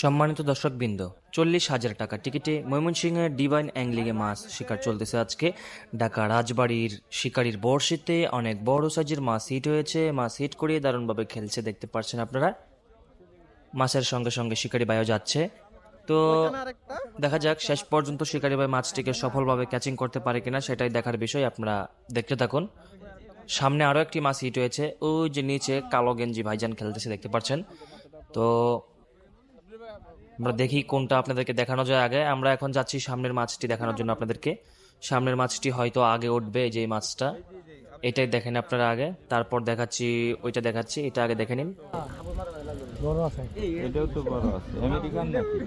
সম্মানিত দর্শকবৃন্দ, 40,000 টাকা টিকিটে ময়মনসিংহের ডিভাইন অ্যাংলিংয়ে মাছ শিকার চলতেছে আজকে। ঢাকা রাজবাড়ির শিকারির বড়শিতে অনেক বড় সাইজের মাছ হিট হয়েছে। মাছ হিট করিয়ে দারুণভাবে খেলছে, দেখতে পাচ্ছেন আপনারা। মাছের সঙ্গে সঙ্গে শিকারি ভাইও যাচ্ছে। তো দেখা যাক শেষ পর্যন্ত শিকারি ভাই মাছটিকে সফলভাবে ক্যাচিং করতে পারে কিনা, সেটাই দেখার বিষয়। আপনারা দেখতে থাকুন। সামনে আরও একটি মাছ হিট হয়েছে, ওই যে নিচে কালো গেঞ্জি ভাইজান খেলতেছে, দেখতে পাচ্ছেন। তো আমরা দেখি কোনটা আপনাদেরকে দেখানো যায় আগে। আমরা এখন যাচ্ছি সামনের মাছটি দেখানোর জন্য আপনাদেরকে। সামনের মাছটি হয়তো আগে উঠবে, যে মাছটা, এটাই দেখেন আপনারা আগে, তারপর দেখাচ্ছি ওইটা দেখাচ্ছি। এটা আগে দেখে নিন। বড় আছে, এটাও তো বড় আছে, আমেরিকান নাকি?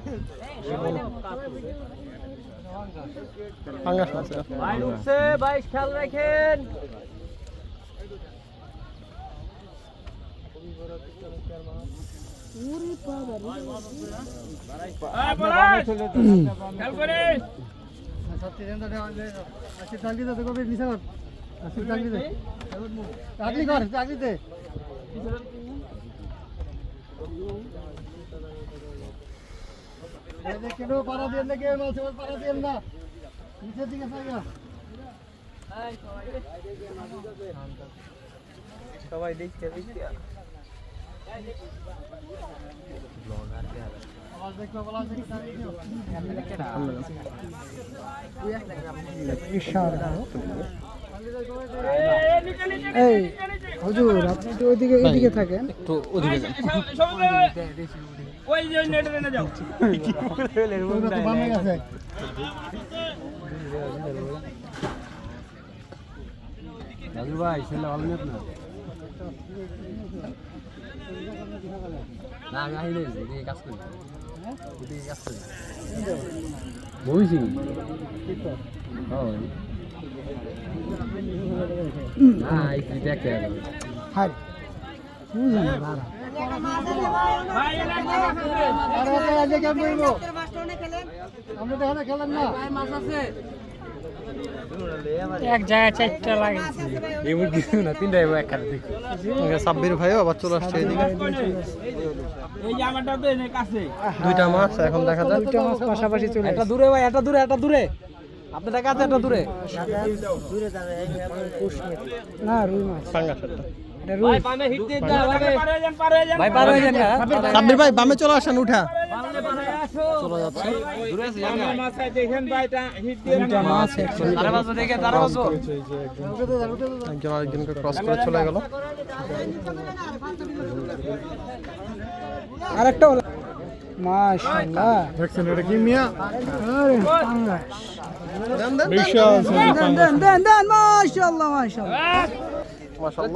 পাঙ্গাস আছে ভাই, উঠছে ভাই, খেয়াল রাখেন। সবাই দেখতে এই হুজুর, আপনি তো ওইদিকে এইদিকে থাকেন, একটু ওদিকে যান। ওই যে নেটে না যাও, বামে আছে। রাজু ভাই ছেলে অলমেট না, না আমি আইলে এদিকে কাজ করি, এদিকে কাজ করি বইছি। হ্যাঁ এই দেখে হাই বুঝুন না দাঁড়া ভাই আরে আজকে কেমন হইবো? আপনি তো এখানে খেলেন না, মাছ আছে এক জায়গায় চারটা লাগেছে। এই মুরগি না তিনটা এক কাটে দেখি। সাব্বির ভাইও আবার চলে আসছে এদিকে। এই যে আমারটা তো এনে কাছে দুইটা মাছ এখন দেখা যায়। দুইটা মাছ পাশাপাশি চলে একটা দূরে ভাই, একটা দূরে, একটা দূরে আপনার দেখা আছে, একটা দূরে না, রুই মাছ, পাঙ্গাস একটা। এটা রুই। বামে হিট দিয়ে দাও ভাই, পার হয়ে যান না। সাব্বির ভাই বামে চলে আসেন, উঠা চলে যাচ্ছে দূরে আছে জায়গা মাছ আছে, দেখেন ভাই, এটা হিট দিয়ে দুইটা মাছ একসাথে। তারা বাজো, দেখে তারা বাজো। একজন আরেকজনকে ক্রস করে চলে গেল। আরেকটা হলো মাশাআল্লাহ, দেখছেন এটা কি মিয়া? আরে পাঙ্গাস, দেন দেন দেন দেন দেন দেন, মাশাআল্লাহ মাশাআল্লাহ। মাশাআল্লাহ।